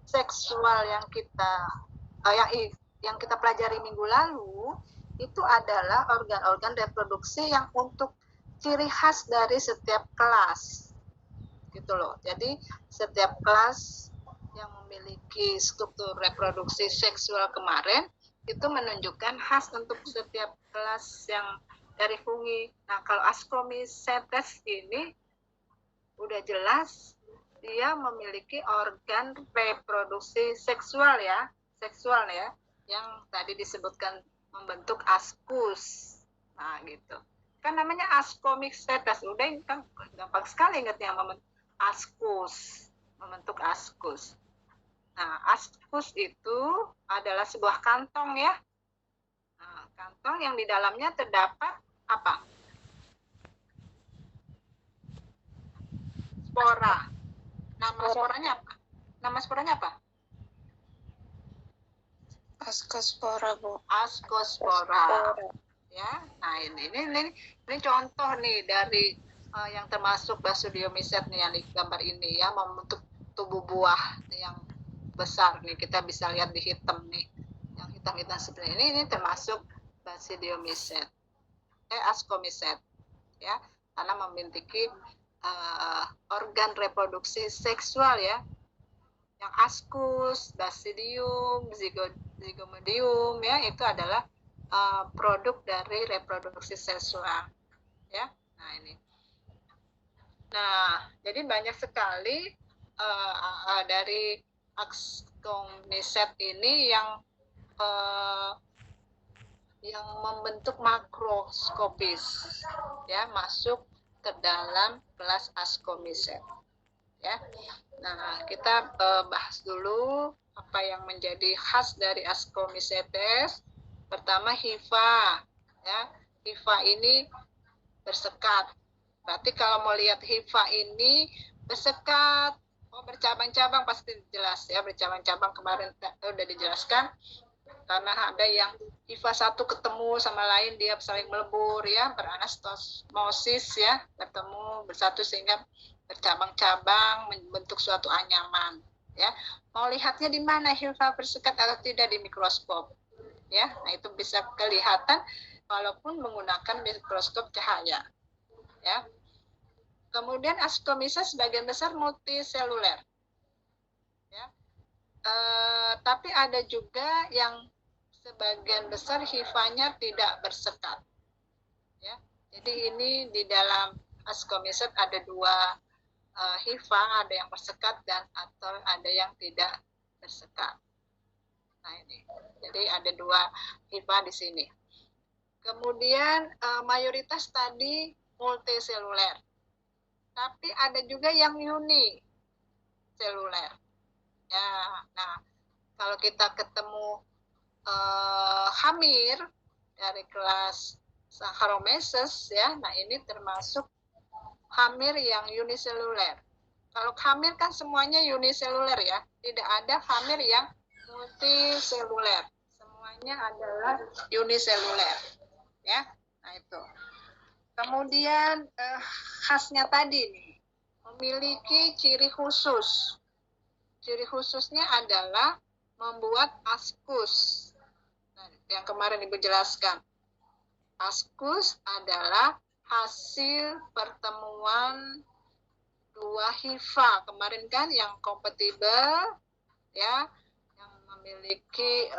seksual yang kita pelajari minggu lalu itu adalah organ-organ reproduksi yang untuk ciri khas dari setiap kelas, gitu loh. Jadi setiap kelas yang memiliki struktur reproduksi seksual kemarin itu menunjukkan khas untuk setiap kelas yang dari fungi. Nah, kalau Ascomycetes ini udah jelas dia memiliki organ reproduksi seksual ya, yang tadi disebutkan membentuk ascus. Nah, gitu. Kan namanya Ascomycetes, udah kan gampang sekali ingatnya ascus, membentuk ascus. Nah, ascus itu adalah sebuah kantong ya. Nah, kantong yang di dalamnya terdapat apa? Spora. Nama sporanya apa? Ascospora, Bu. Ascospora. Ya. Nah, ini contoh nih dari yang termasuk Basidiomycetes nih yang di gambar ini ya, membentuk tubuh buah yang besar nih. Kita bisa lihat di hitam nih. Yang hitam-hitam seperti ini termasuk Basidiomycetes. Ascomycetes ya. Karena memiliki organ reproduksi seksual ya, yang ascus, basidium, zygomedium ya, itu adalah produk dari reproduksi seksual ya. Nah, ini. Nah, jadi banyak sekali dari Ascomycetes ini yang membentuk makroskopis ya, masuk ke dalam kelas Ascomycetes ya. Nah, kita bahas dulu apa yang menjadi khas dari Ascomycetes. Pertama, hifa ya. Hifa ini bersekat. Berarti kalau mau lihat hifa ini bersekat, bercabang-cabang pasti jelas ya, bercabang-cabang kemarin udah dijelaskan. Karena ada yang hifa satu ketemu sama lain, dia saling melebur ya, beranastasmosis ya, bertemu bersatu sehingga bercabang-cabang membentuk suatu anyaman ya. Mau lihatnya di mana hifa bersekat atau tidak di mikroskop ya. Nah, itu bisa kelihatan walaupun menggunakan mikroskop cahaya ya. Kemudian Ascomycetes sebagian besar multiseluler ya. Tapi ada juga yang sebagian besar hifanya tidak bersekat ya. Jadi ini di dalam Ascomycetes ada dua hifa, ada yang bersekat dan atau ada yang tidak bersekat. Nah, ini. Jadi ada dua hifa di sini. Kemudian mayoritas tadi multiseluler. Tapi ada juga yang uniseluler. Ya, nah kalau kita ketemu hamir dari kelas Saccharomyces ya, nah ini termasuk hamir yang uniseluler. Kalau hamir kan semuanya uniseluler ya, tidak ada hamir yang multiseluler. Semuanya adalah uniseluler ya. Nah, itu. Kemudian khasnya tadi nih, memiliki ciri khusus. Ciri khususnya adalah membuat ascus. Nah, yang kemarin Ibu jelaskan. Ascus adalah hasil pertemuan dua hifa. Kemarin kan yang kompatibel ya, yang memiliki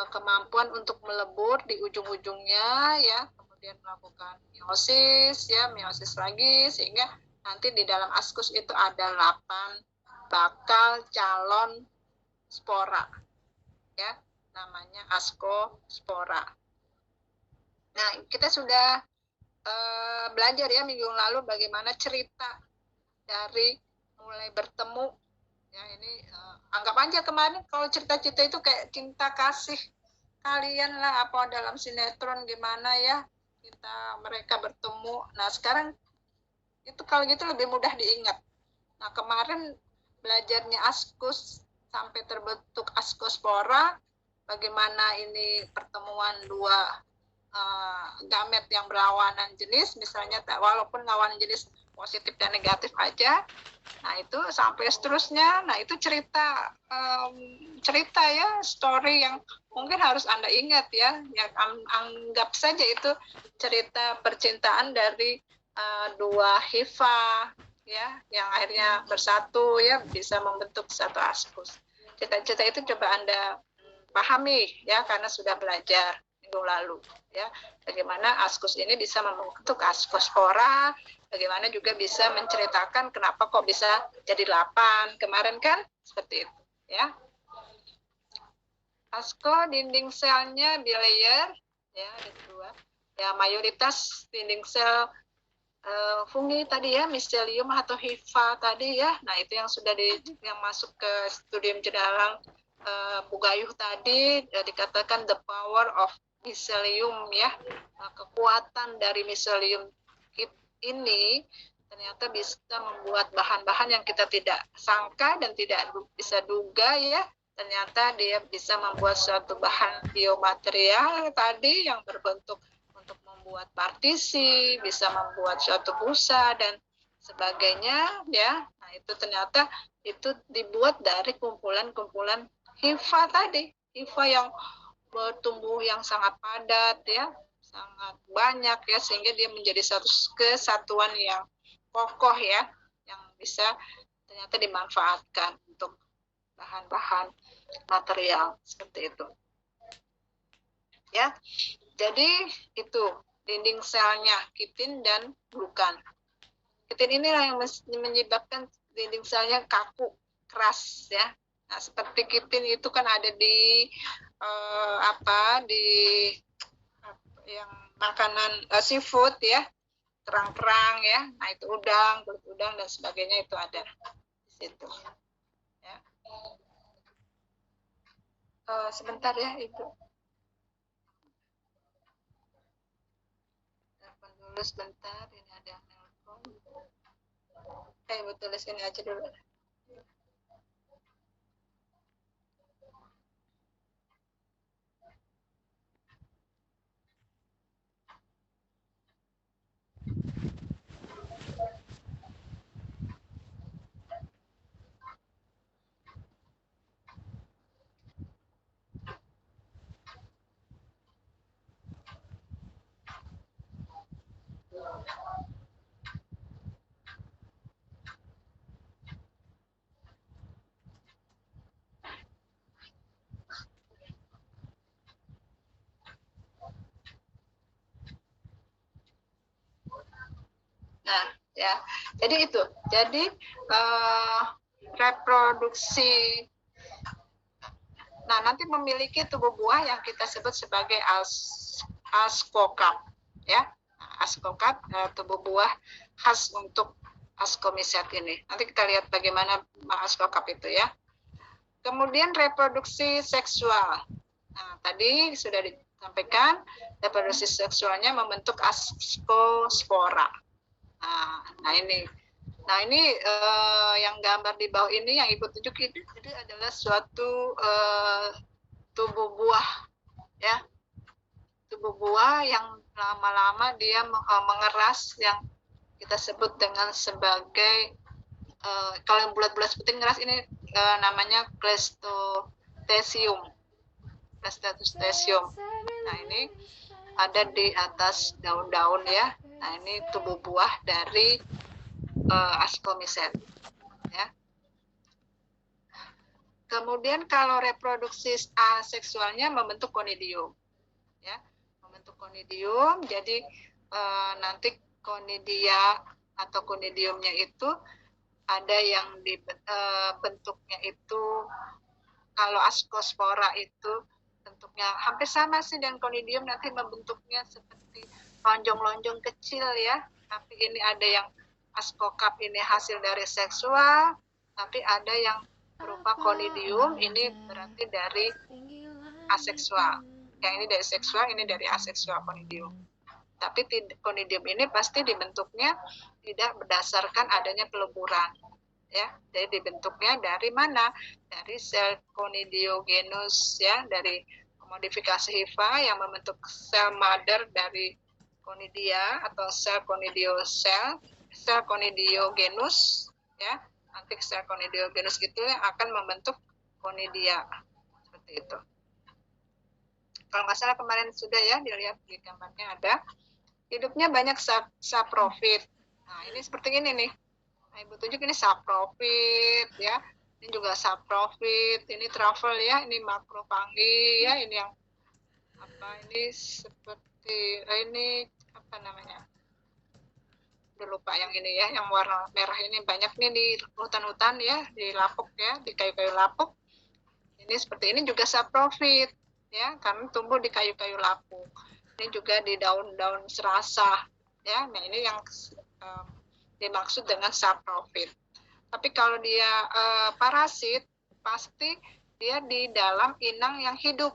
kemampuan untuk melebur di ujung-ujungnya ya, kemudian melakukan meiosis ya, meiosis lagi, sehingga nanti di dalam ascus itu ada 8 bakal calon spora ya, namanya ascospora. Nah, kita sudah belajar ya minggu lalu bagaimana cerita dari mulai bertemu ya. Ini anggap aja kemarin kalau cerita-cerita itu kayak cinta kasih kalian lah, apa dalam sinetron gimana ya mereka bertemu. Nah, sekarang itu kalau gitu lebih mudah diingat. Nah, kemarin belajarnya ascus sampai terbentuk ascospora, bagaimana ini pertemuan dua gamet yang berlawanan jenis, misalnya walaupun lawanan jenis positif dan negatif aja. Nah itu sampai seterusnya. Nah itu cerita ya, story yang mungkin harus Anda ingat ya. Yang anggap saja itu cerita percintaan dari dua hifa ya, yang akhirnya bersatu ya, bisa membentuk satu askus. Cerita-cerita itu coba Anda pahami ya, karena sudah belajar minggu lalu ya, bagaimana askus ini bisa membentuk askospora, bagaimana juga bisa menceritakan kenapa kok bisa jadi 8 kemarin kan, seperti itu ya. Asko dinding selnya bilayer ya, ada 2 ya, mayoritas dinding sel fungi tadi ya, miselium atau hifa tadi ya. Nah itu yang sudah yang masuk ke studium Jedalang Bu Gayuh tadi, dikatakan the power of miselium ya, kekuatan dari miselium ini ternyata bisa membuat bahan-bahan yang kita tidak sangka dan tidak bisa duga ya, ternyata dia bisa membuat suatu bahan biomaterial tadi yang berbentuk untuk membuat partisi, bisa membuat suatu busa dan sebagainya ya. Nah itu ternyata itu dibuat dari kumpulan-kumpulan hifa tadi, hifa yang bertumbuh yang sangat padat ya, sangat banyak ya, sehingga dia menjadi satu kesatuan yang kokoh ya, yang bisa ternyata dimanfaatkan untuk bahan-bahan material seperti itu ya. Jadi itu dinding selnya kitin dan glukan. Kitin ini yang menyebabkan dinding selnya kaku, keras ya. Nah seperti kitin itu kan ada di di yang makanan seafood ya, kerang-kerang ya. Nah itu udang, kulit udang dan sebagainya itu ada di situ. Ya. Sebentar ya Ibu. Dulu sebentar, ini ada yang nelpon. Ibu tulis ini aja dulu. Nah, ya. Jadi itu. Jadi reproduksi. Nah, nanti memiliki tubuh buah yang kita sebut sebagai askokap, ya. Askokap tubuh buah khas untuk askomiset ini. Nanti kita lihat bagaimana askokap itu ya. Kemudian reproduksi seksual. Nah, tadi sudah disampaikan reproduksi seksualnya membentuk askospora. Nah ini yang gambar di bawah ini yang Ibu tunjuk itu adalah suatu tubuh buah ya, tubuh buah yang lama-lama dia mengeras, yang kita sebut dengan sebagai kalau yang bulat-bulat seperti ngeras ini namanya cleistocesium. Nah ini ada di atas daun-daun ya. Nah ini tubuh buah dari askomiset ya. Kemudian kalau reproduksi aseksualnya membentuk konidium ya, membentuk konidium. Jadi nanti konidia atau konidiumnya itu ada yang bentuknya itu, kalau askospora itu bentuknya hampir sama sih dengan konidium, nanti membentuknya seperti lonjong-lonjong kecil ya. Tapi ini ada yang askokap ini hasil dari seksual, tapi ada yang berupa konidium, ini berarti dari aseksual. Yang ini dari seksual, ini dari aseksual konidium. Tapi konidium ini pasti dibentuknya tidak berdasarkan adanya peleburan. Ya, jadi dibentuknya dari mana? Dari sel konidiogenus ya, dari modifikasi hifa yang membentuk sel mother dari konidia atau sel konidiosel sel konidiogenus, ya. Nanti sel konidiogenus itu yang akan membentuk konidia seperti itu. Kalau nggak salah kemarin sudah ya dilihat di gambarnya ada. Hidupnya banyak saprofit. Nah ini seperti ini nih. Nah, Ibu tunjuk ini saprofit ya. Ini juga saprofit. Ini travel ya. Ini makrofangi ya. Ini yang apa? Ini seperti ini apa namanya? Udah lupa yang ini ya. Yang warna merah ini banyak nih di hutan-hutan ya. Di lapuk ya. Di kayu-kayu lapuk. Ini seperti ini juga saprofit ya. Karena tumbuh di kayu-kayu lapuk. Ini juga di daun-daun serasa ya. Nah ini yang dimaksud dengan saprofit. Tapi kalau dia parasit, pasti dia di dalam inang yang hidup.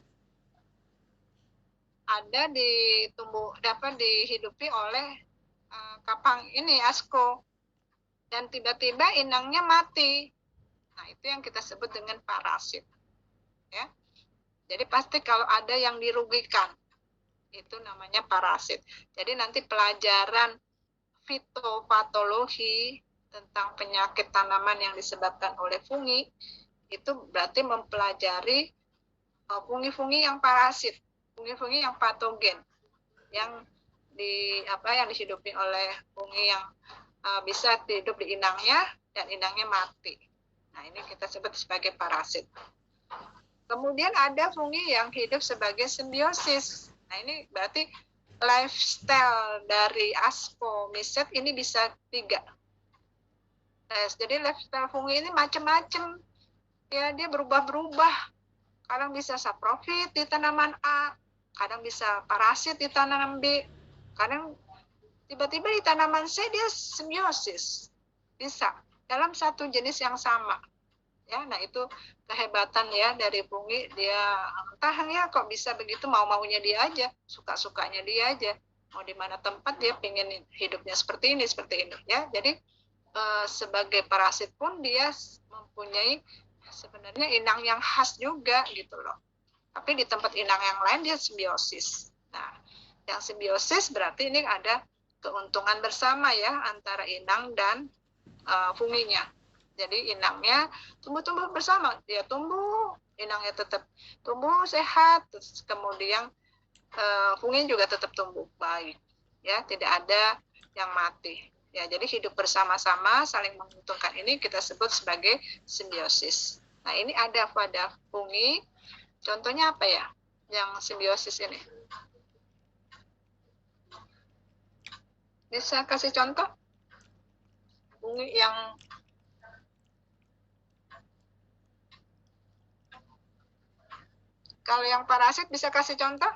Ada dapat dihidupi oleh kapang ini asko. Dan tiba-tiba inangnya mati. Nah itu yang kita sebut dengan parasit. Ya. Jadi pasti kalau ada yang dirugikan, itu namanya parasit. Jadi nanti pelajaran fitopatologi tentang penyakit tanaman yang disebabkan oleh fungi itu berarti mempelajari fungi-fungi yang parasit, fungi-fungi yang patogen, yang dihidupi oleh fungi yang bisa hidup di inangnya dan inangnya mati. Nah ini kita sebut sebagai parasit. Kemudian ada fungi yang hidup sebagai simbiosis. Nah ini berarti lifestyle dari ascomycet ini bisa 3. Jadi lifestyle fungi ini macam-macam. Ya, dia berubah-berubah. Kadang bisa saprofit di tanaman A, kadang bisa parasit di tanaman B, kadang tiba-tiba di tanaman C dia simbiosis. Bisa dalam satu jenis yang sama. Ya, nah itu kehebatan ya dari fungi, dia entah ya kok bisa begitu, mau-maunya dia aja, suka-sukanya dia aja, mau di mana tempat dia pengen hidupnya seperti ini ya. Jadi sebagai parasit pun dia mempunyai sebenarnya inang yang khas juga gitu loh, tapi di tempat inang yang lain dia simbiosis. Nah yang simbiosis berarti ini ada keuntungan bersama ya antara inang dan funginya. Jadi inangnya tumbuh bersama, dia tumbuh, inangnya tetap tumbuh sehat, terus kemudian fungi juga tetap tumbuh baik, ya tidak ada yang mati. Ya jadi hidup bersama-sama saling menguntungkan ini kita sebut sebagai simbiosis. Nah ini ada pada fungi, contohnya apa ya yang simbiosis ini? Bisa kasih contoh fungi yang kalau yang parasit bisa kasih contoh?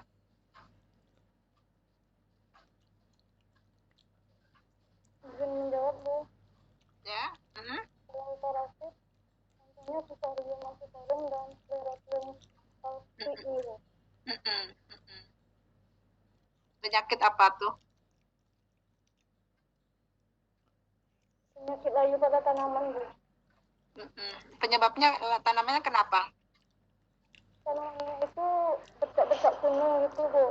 Izin menjawab, Bu. Ya. Yang parasit, contohnya Fusarium acidorum dan Sclerotium falciparum. Penyakit apa tuh? Penyakit layu pada tanaman, Bu. Penyebabnya tanamannya kenapa? Tanamannya itu bercak-bercak kuning gitu, Bu.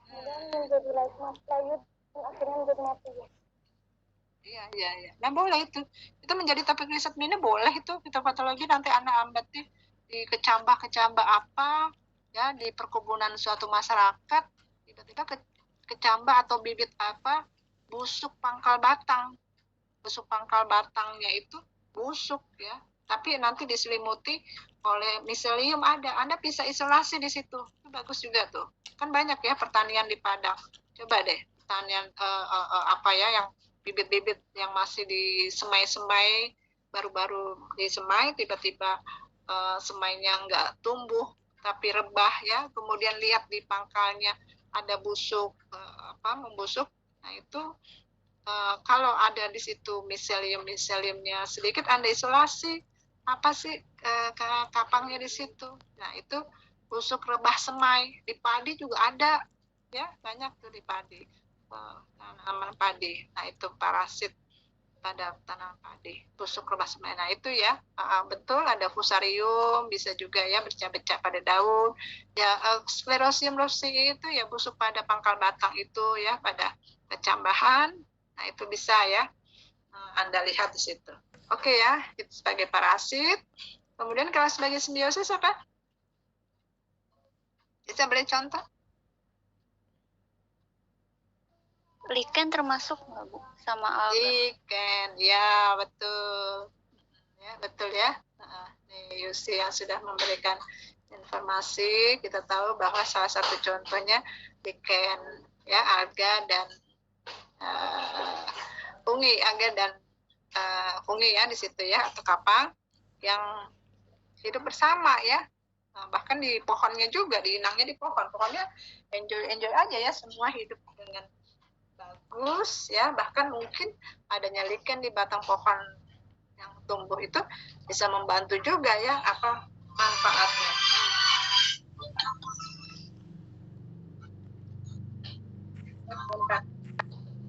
Kemudian menjadi layu dan akhirnya menjadi mati, Bu. Iya. Nah boleh itu menjadi topik riset ini, boleh itu fitopatologi nanti anak ambil di kecambah apa ya di perkebunan suatu masyarakat, tiba-tiba kecambah atau bibit apa busuk pangkal batangnya itu busuk ya, tapi nanti diselimuti oleh miselium Anda bisa isolasi di situ, itu bagus juga tuh, kan banyak ya pertanian di Padang, coba deh pertanian apa ya yang bibit-bibit yang masih di semai-semai, baru-baru di semai, tiba-tiba semainya nggak tumbuh tapi rebah ya, kemudian lihat di pangkalnya ada busuk membusuk. Nah itu kalau ada di situ miseliumnya sedikit, Anda isolasi apa sih kapangnya di situ. Nah itu busuk rebah semai. Di padi juga ada ya, banyak tuh di padi. Tanaman padi. Nah itu parasit pada tanaman padi, busuk rebah semai. Nah itu ya betul, ada fusarium, bisa juga ya bercak-bercak pada daun ya. Sclerotium rosei itu ya busuk pada pangkal batang itu ya, pada kecambahan. Nah itu bisa ya. Anda lihat di situ. Oke ya, itu sebagai parasit. Kemudian kalau sebagai simbiosis apa? Bisa beri contoh? Lichen termasuk nggak Bu? Sama alga? Lichen, ya betul. Ya, betul ya. Nih Yusi yang sudah memberikan informasi, kita tahu bahwa salah satu contohnya lichen, ya, alga dan fungi, alga dan fungi ya di situ ya, atau kapang yang hidup bersama ya. Bahkan di pohonnya juga, di inangnya di pohon. Pohonnya enjoy aja ya, semua hidup dengan bagus ya. Bahkan mungkin adanya lichen di batang pohon yang tumbuh itu bisa membantu juga ya, apa manfaatnya.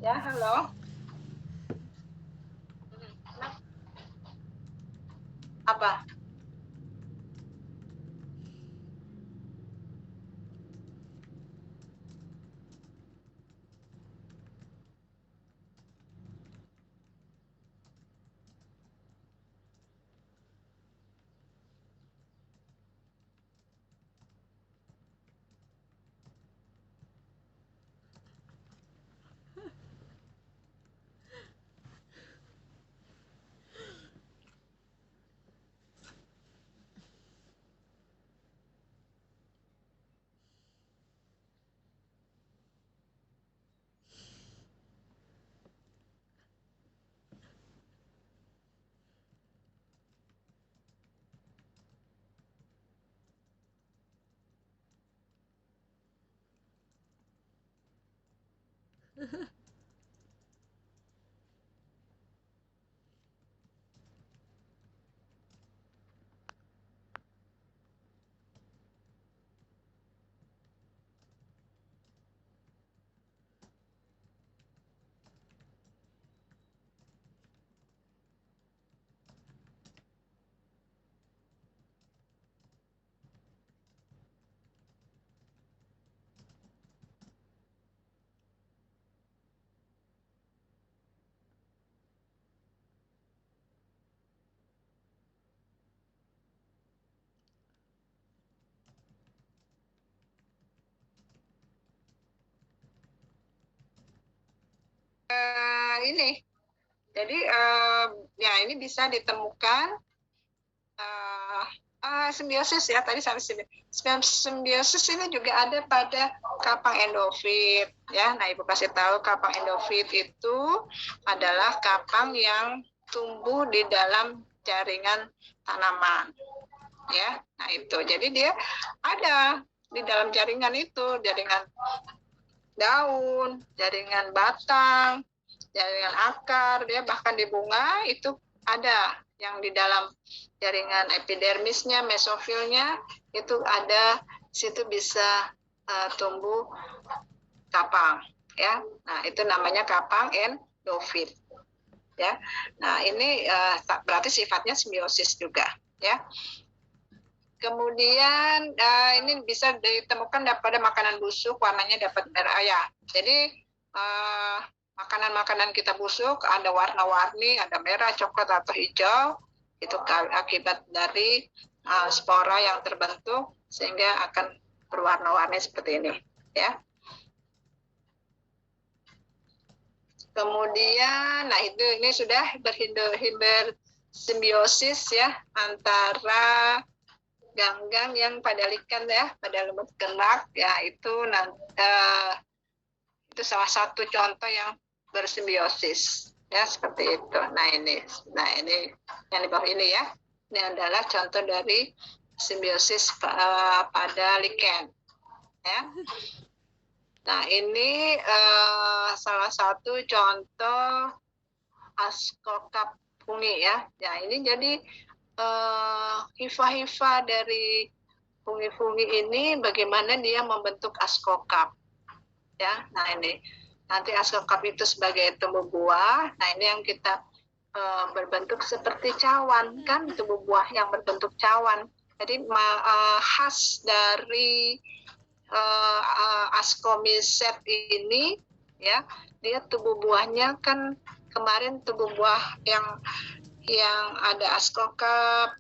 Ya, halo. Apa? Ini jadi ya ini bisa ditemukan simbiosis ya, tadi sampai simbiosis ini juga ada pada kapang endofit ya. Nah, Ibu kasih tahu kapang endofit itu adalah kapang yang tumbuh di dalam jaringan tanaman ya. Nah, itu jadi dia ada di dalam jaringan itu, jaringan daun, jaringan batang, jaringan akar, dia bahkan di bunga itu ada yang di dalam jaringan epidermisnya, mesofilnya itu ada, situ bisa tumbuh kapang ya. Nah, itu namanya kapang endofit ya. Nah, ini berarti sifatnya simbiosis juga ya. Kemudian ini bisa ditemukan pada makanan busuk, warnanya dapat merah ya. Jadi makanan-makanan kita busuk ada warna-warni, ada merah, coklat atau hijau. Itu akibat dari spora yang terbentuk sehingga akan berwarna-warni seperti ini, ya. Kemudian, nah ini sudah bersimbiosis ya antara ganggang yang pada lichen ya, pada lumut gerak ya, itu salah satu contoh yang bersimbiosis ya, seperti itu. Nah ini yang di bawah ini ya, ini adalah contoh dari simbiosis pada lichen ya. Nah ini salah satu contoh Ascocap fungi ya. Ya ini jadi hifa-hifa dari fungi-fungi ini bagaimana dia membentuk ascocap ya. Nah ini nanti ascocap itu sebagai tumbuh buah. Nah ini yang kita berbentuk seperti cawan kan, tumbuh buah yang berbentuk cawan. Jadi khas dari ascomycet ini ya, dia tumbuh buahnya kan kemarin tubuh buah yang ada ascocap,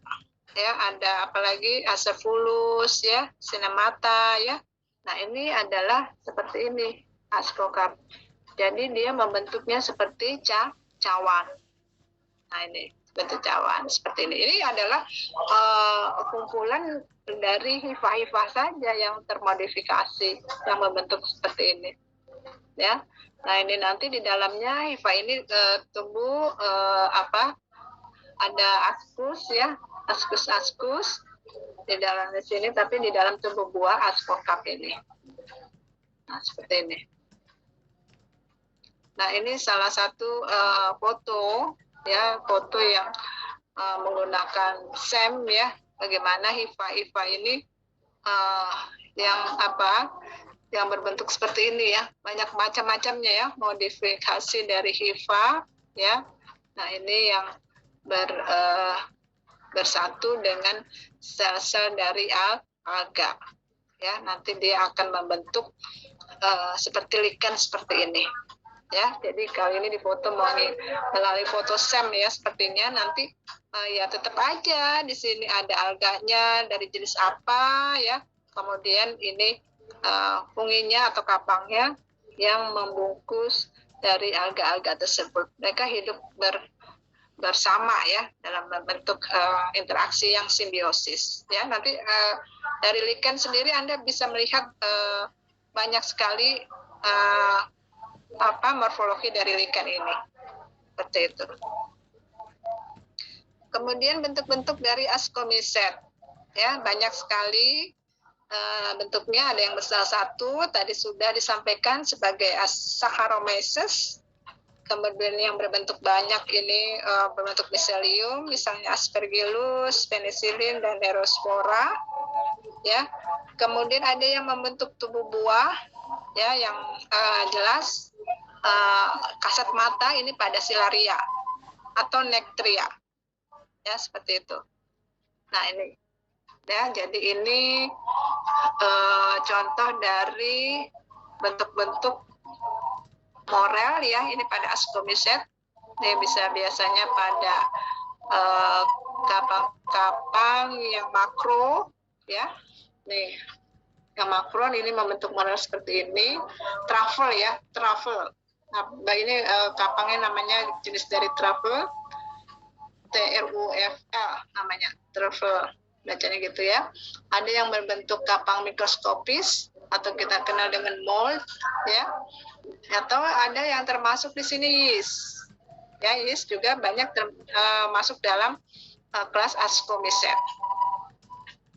ya, ada apalagi acervulus, ya, sinemata, ya. Nah, ini adalah seperti ini, ascocap. Jadi dia membentuknya seperti cawan. Nah, ini bentuk cawan seperti ini. Ini adalah kumpulan dari hifa-hifa saja yang termodifikasi, yang membentuk seperti ini, ya. Nah, ini nanti di dalamnya hifa ini tumbuh ada askus, ya, askus di dalam sini, tapi di dalam tubuh buah ascocap ini. Nah, seperti ini. Nah, ini salah satu foto, ya, foto yang menggunakan SEM, ya, bagaimana hifa-hifa ini yang berbentuk seperti ini, ya, banyak macam-macamnya, ya, modifikasi dari hifa, ya. Nah, ini yang bersatu dengan sel-sel dari alga, ya, nanti dia akan membentuk seperti lichen seperti ini, ya. Jadi kali ini difoto melalui foto SEM, ya, sepertinya. Nanti ya tetap aja di sini ada alganya dari jenis apa, ya, kemudian ini funginya atau kapangnya yang membungkus dari alga-alga tersebut. Mereka hidup bersama, ya, dalam bentuk interaksi yang simbiosis, ya. Nanti dari lichen sendiri Anda bisa melihat banyak sekali morfologi dari lichen ini, seperti itu. Kemudian bentuk-bentuk dari ascomycet, ya, banyak sekali bentuknya. Ada yang besar satu, tadi sudah disampaikan sebagai Saccharomyces. Kemudian yang berbentuk banyak ini berbentuk miselium, misalnya Aspergillus, penicillin, dan Nerospora, ya. Kemudian ada yang membentuk tubuh buah, ya, yang jelas kasat mata ini pada silaria atau Nectria, ya, seperti itu. Nah, ini, ya, jadi ini contoh dari bentuk-bentuk morel, ya, ini pada ascomycet. Ini bisa biasanya pada kapang-kapang yang makro, ya. Nih, yang makro ini membentuk morel seperti ini. Truffle, ya, truffle. Nah, ini kapangnya namanya jenis dari truffle, TRUFL namanya, truffle, bacanya gitu, ya. Ada yang berbentuk kapang mikroskopis atau kita kenal dengan mold, ya. Atau ada yang termasuk di sini yeast, ya, yeast juga banyak masuk dalam kelas ascomycet,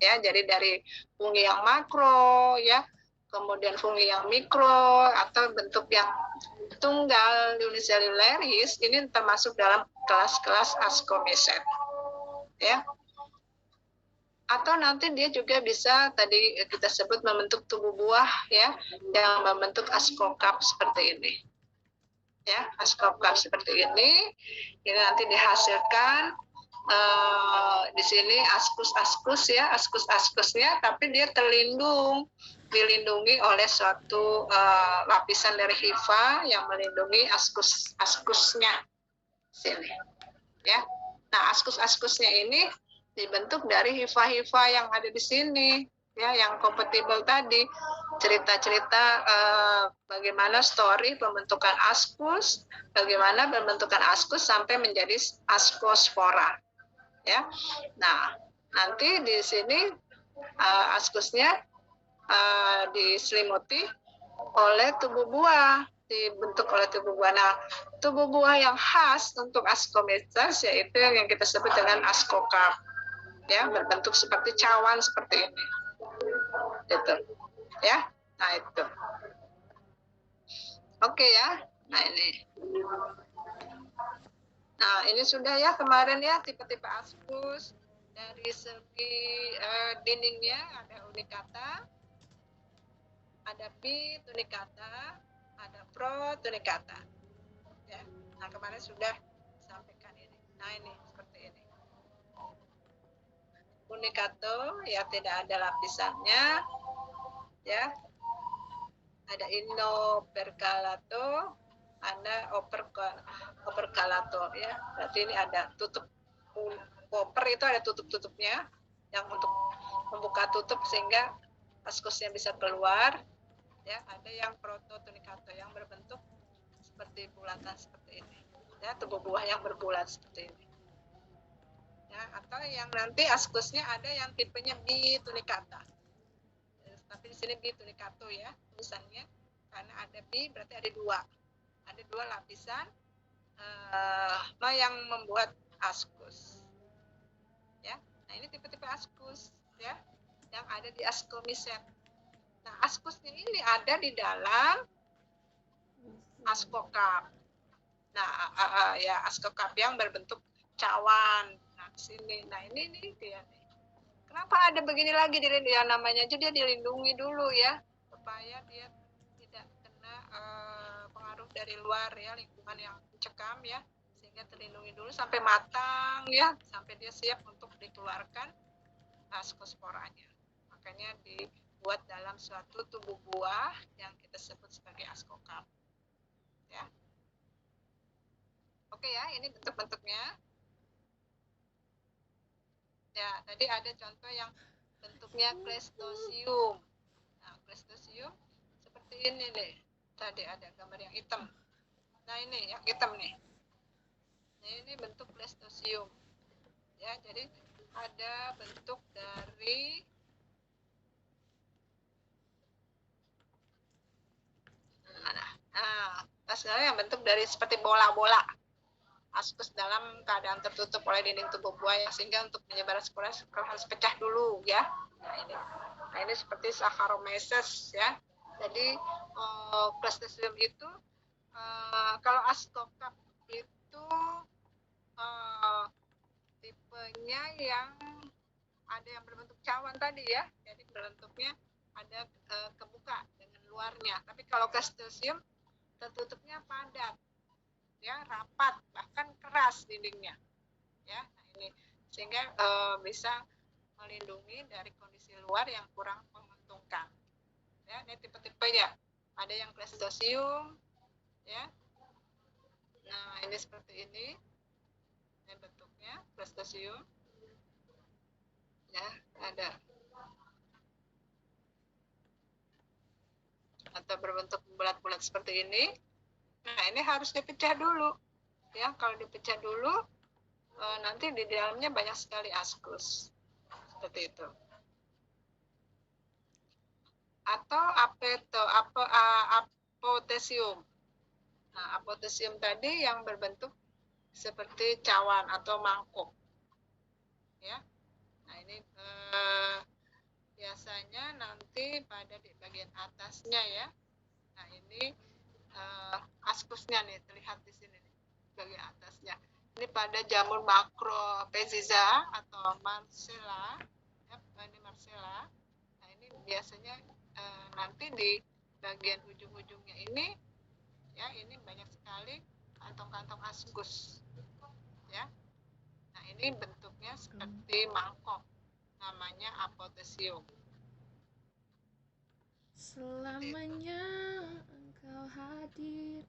ya. Jadi dari fungi yang makro, ya, kemudian fungi yang mikro atau bentuk yang tunggal unicellular yeast, ini termasuk dalam kelas-kelas ascomycet, ya. Atau nanti dia juga bisa tadi kita sebut membentuk tubuh buah, ya, yang membentuk ascocap seperti ini, ya, ascocap seperti ini. Ini nanti dihasilkan di sini askus-askus, ya, askus-askusnya, tapi dia dilindungi oleh suatu lapisan dari hifa yang melindungi askus-askusnya sini, ya. Nah, askus-askusnya ini dibentuk dari hifa-hifa yang ada di sini, ya, yang kompatibel tadi. Cerita-cerita bagaimana story pembentukan askus, bagaimana pembentukan askus sampai menjadi ascospora, ya. Nah, nanti di sini askusnya diselimuti oleh tubuh buah, dibentuk oleh tubuh buah. Nah, tubuh buah yang khas untuk ascomyces yaitu yang kita sebut dengan ascocap, ya, berbentuk seperti cawan seperti ini, gitu, ya. Nah, itu, oke, ya. Nah, ini sudah, ya, kemarin, ya, tipe-tipe askus. Dari segi dindingnya ada unicata, ada bitunicata, ada protunicata, ya. Nah, kemarin sudah sampaikan ini. Nah, ini seperti ini. Unicato, ya, tidak ada lapisannya, ya. Ada inoperculato, ada operculator ya. Berarti ini ada tutup koper, itu ada tutup-tutupnya yang untuk membuka tutup sehingga askusnya bisa keluar ya. Ada yang prototunicator yang berbentuk seperti bulatan seperti ini ya, tubuh buah yang berbulat seperti ini ya. Atau yang nanti askusnya ada yang tipenya bitunicata, tapi di sini bitunicato ya tulisannya, karena ada bi berarti ada dua lapisan yang membuat askus ya. Nah ini tipe-tipe askus ya yang ada di ascomiset. Nah askusnya ini ada di dalam askokap. Nah ya askokap yang berbentuk cawan. Nah sini, nah ini nih dia nih. Kenapa ada begini lagi ya, namanya aja dia dilindungi dulu ya, supaya dia tidak kena pengaruh dari luar ya, lingkungan yang mencekam ya, sehingga terlindungi dulu sampai matang ya, sampai dia siap untuk dikeluarkan askosporanya. Makanya dibuat dalam suatu tubuh buah yang kita sebut sebagai askokap ya. Oke ya, ini bentuk-bentuknya. Ya, tadi ada contoh yang bentuknya cleistocium. Nah, cleistocium seperti ini nih. Tadi ada gambar yang hitam. Nah, ini yang hitam nih. Nah, ini bentuk cleistocium. Ya, jadi ada bentuk dari yang bentuk dari seperti bola-bola. Askus dalam keadaan tertutup oleh dinding tubuh buah ya, sehingga untuk menyebar spora harus pecah dulu ya. Nah ini seperti Saccharomyces ya. Jadi Cleistocium itu kalau askokap itu tipenya yang ada yang berbentuk cawan tadi ya. Jadi bentuknya ada kebuka dengan luarnya. Tapi kalau Cleistocium tertutupnya padat ya, rapat, bahkan keras dindingnya ya. Nah ini sehingga bisa melindungi dari kondisi luar yang kurang menguntungkan ya. Ini tipe-tipenya ada yang Cleistocium ya. Nah ini seperti ini bentuknya Cleistocium ya, ada atau berbentuk bulat-bulat seperti ini. Nah ini harus dipecah dulu ya. Kalau dipecah dulu nanti di dalamnya banyak sekali askus seperti itu. Atau apotesium. Nah apotesium tadi yang berbentuk seperti cawan atau mangkuk ya. Nah ini biasanya nanti pada di bagian atasnya ya. Nah ini askusnya nih terlihat di sini nih, bagian atasnya. Ini pada jamur Macrophysiza atau Marcella ya, ini Marcella. Nah ini biasanya nanti di bagian ujung-ujungnya ini ya, ini banyak sekali kantong-kantong askus ya. Nah ini bentuknya seperti mangkok, namanya apotesium. Selamanya engkau hadir.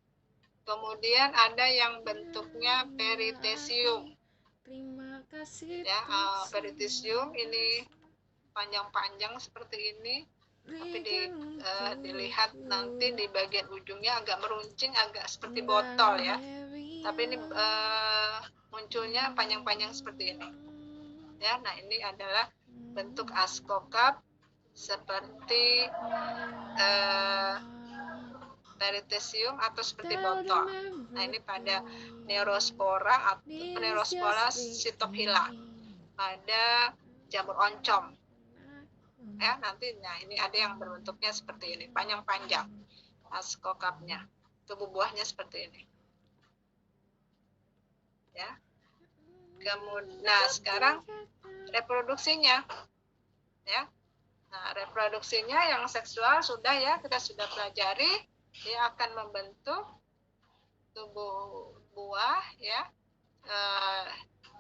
Kemudian ada yang bentuknya perithecium. Terima kasih ya. Perithecium ini panjang-panjang seperti ini, tapi dilihat nanti di bagian ujungnya agak meruncing, agak seperti botol ya. Tapi ini munculnya panjang-panjang seperti ini ya. Nah ini adalah bentuk askokap seperti perithecium atau seperti botol. Nah ini pada Neurospora atau Neurospora Cytophila, pada jamur oncom ya. Nanti nah ini ada yang berbentuknya seperti ini, panjang-panjang askokapnya, tubuh buahnya seperti ini ya. Kemudian nah sekarang reproduksinya ya. Nah reproduksinya yang seksual sudah ya, kita sudah pelajari. Dia akan membentuk tubuh buah ya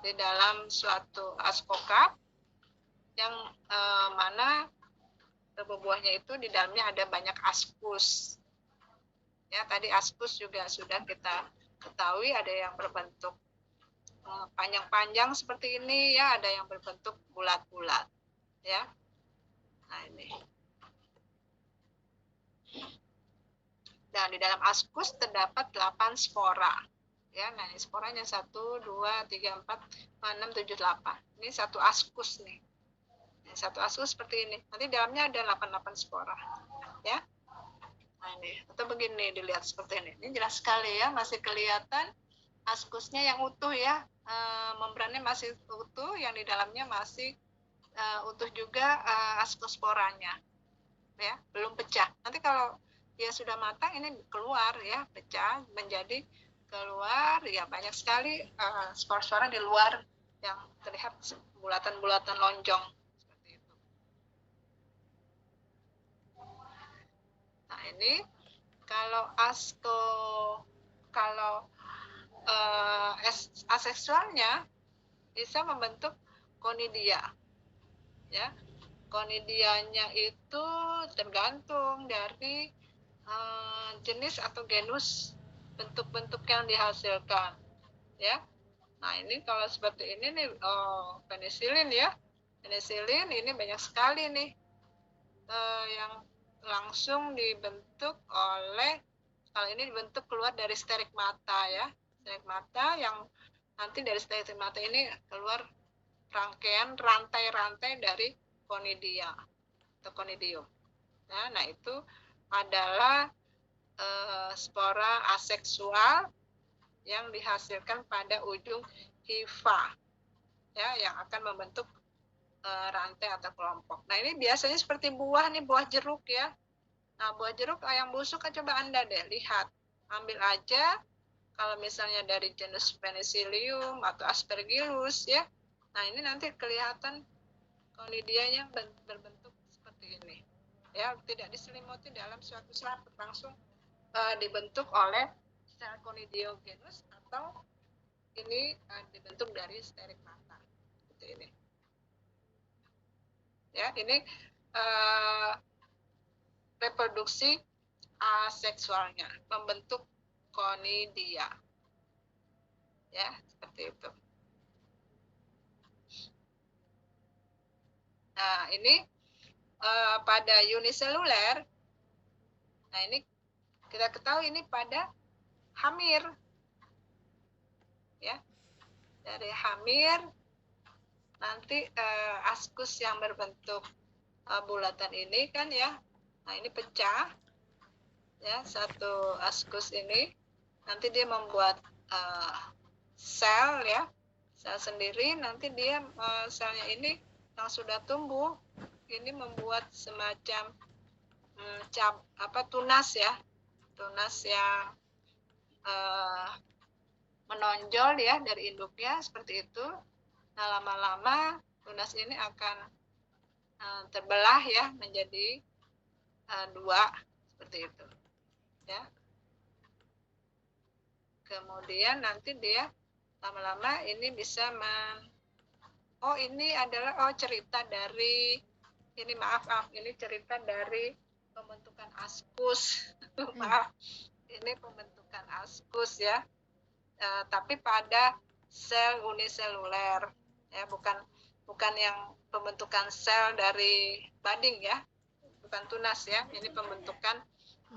di dalam suatu askokap yang mana tubuh buahnya itu di dalamnya ada banyak askus ya. Tadi askus juga sudah kita ketahui ada yang berbentuk panjang-panjang seperti ini ya, ada yang berbentuk bulat-bulat ya. Nah ini. Dan di dalam askus terdapat 8 spora. Ya, nah ini sporanya 1, 2, 3, 4, 5, 6, 7, 8. Ini satu askus nih. Ini satu askus seperti ini. Nanti dalamnya ada 8 spora. Ya. Nah ini, atau begini dilihat seperti ini. Ini jelas sekali ya, masih kelihatan askusnya yang utuh ya. Membrannya masih utuh, yang di dalamnya masih utuh juga askus sporanya. Ya, belum pecah. Nanti kalau dia sudah matang ini keluar ya, pecah menjadi keluar ya, banyak sekali spora-spora di luar yang terlihat bulatan-bulatan lonjong seperti itu. Nah ini kalau aseksualnya bisa membentuk konidia ya. Konidianya itu tergantung dari jenis atau genus bentuk-bentuk yang dihasilkan ya. Nah ini kalau seperti ini nih penisilin ya, penisilin ini banyak sekali nih yang langsung dibentuk oleh, kalau ini dibentuk keluar dari sterigmata ya, sterigmata yang nanti dari sterigmata ini keluar rangkaian rantai-rantai dari konidia atau konidium. Nah itu adalah spora aseksual yang dihasilkan pada ujung hifa ya, yang akan membentuk rantai atau kelompok. Nah ini biasanya seperti buah nih, buah jeruk ya. Nah buah jeruk yang busuk kan coba Anda deh lihat, ambil aja kalau misalnya dari jenis Penicillium atau Aspergillus ya. Nah ini nanti kelihatan konidianya berbentuk seperti ini ya, tidak diselimuti dalam suatu selaput, langsung dibentuk oleh sel konidiogenus atau ini dibentuk dari sterigmata seperti ini ya. Ini reproduksi aseksualnya, membentuk konidia ya, seperti itu. Nah ini pada uniseluler, nah ini kita ketahui ini pada hamir ya, dari hamir nanti askus yang berbentuk bulatan ini kan ya. Nah ini pecah ya, satu askus ini nanti dia membuat sel ya, sel sendiri. Nanti dia selnya ini yang sudah tumbuh ini membuat semacam tunas ya, tunas yang menonjol ya dari induknya seperti itu. Nah lama-lama tunas ini akan terbelah ya menjadi dua seperti itu ya. Kemudian nanti dia lama-lama ini bisa ini adalah cerita dari ini, maaf ini cerita dari pembentukan askus. Maaf, ini pembentukan askus ya, tapi pada sel uniseluler ya, bukan yang pembentukan sel dari bading ya, bukan tunas ya. Ini pembentukan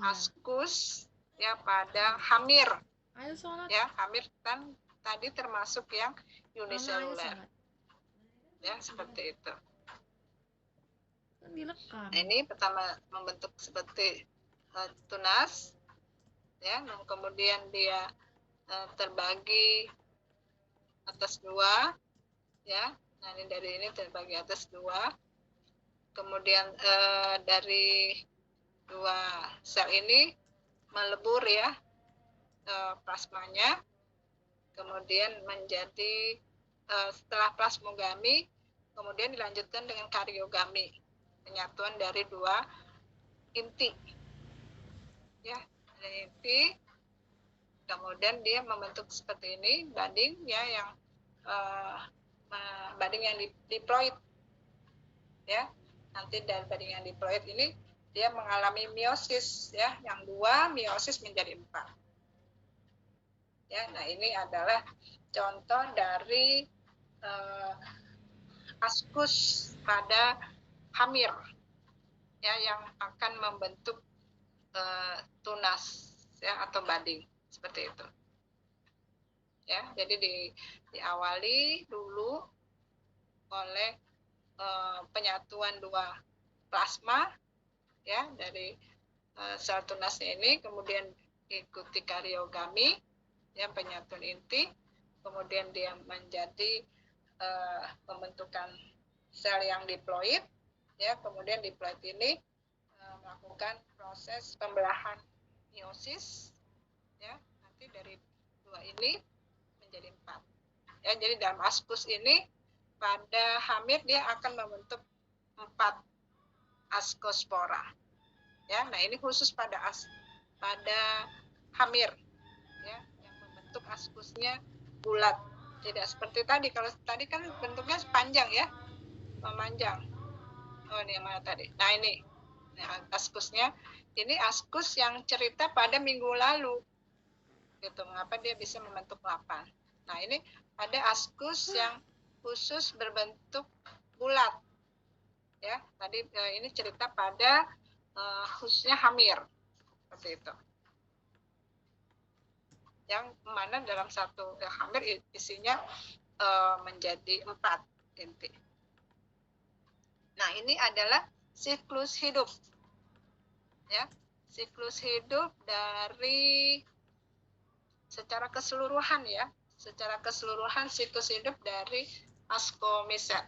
askus ya pada hamir ya. Hamir kan tadi termasuk yang uniseluler ya, seperti itu. Nah ini pertama membentuk seperti tunas ya, kemudian dia terbagi atas dua ya. Nah ini dari ini terbagi atas dua, kemudian dari dua sel ini melebur ya plasmanya, kemudian menjadi setelah plasmogami kemudian dilanjutkan dengan kariogami, penyatuan dari dua inti ya, dari inti. Kemudian dia membentuk seperti ini bading ya, yang bading yang diploid ya. Nanti dari bading yang diploid ini dia mengalami meiosis ya, yang dua meiosis menjadi 4 Ya, nah ini adalah contoh dari askus pada hamir ya yang akan membentuk tunas ya atau bading seperti itu. Ya, jadi diawali dulu oleh penyatuan dua plasma ya dari sel tunasnya ini, kemudian ikuti kariogami ya penyatuan inti, kemudian dia menjadi pembentukan sel yang diploid ya, kemudian diploid ini melakukan proses pembelahan meiosis ya, nanti dari dua ini menjadi 4 ya. Jadi dalam askus ini pada hamir dia akan membentuk 4 askospora ya. Nah ini khusus pada hamir ya, yang membentuk askusnya bulat, tidak seperti tadi. Kalau tadi kan bentuknya panjang ya, memanjang. Oh ini yang mana tadi? Nah ini askusnya, ini askus yang cerita pada minggu lalu gitu, mengapa dia bisa membentuk 8. Nah ini ada askus yang khusus berbentuk bulat ya, tadi ini cerita pada khususnya hamir seperti itu, yang mana dalam satu hamir isinya menjadi 4 inti. Nah ini adalah siklus hidup ya, siklus hidup dari secara keseluruhan ya, secara keseluruhan siklus hidup dari ascomycet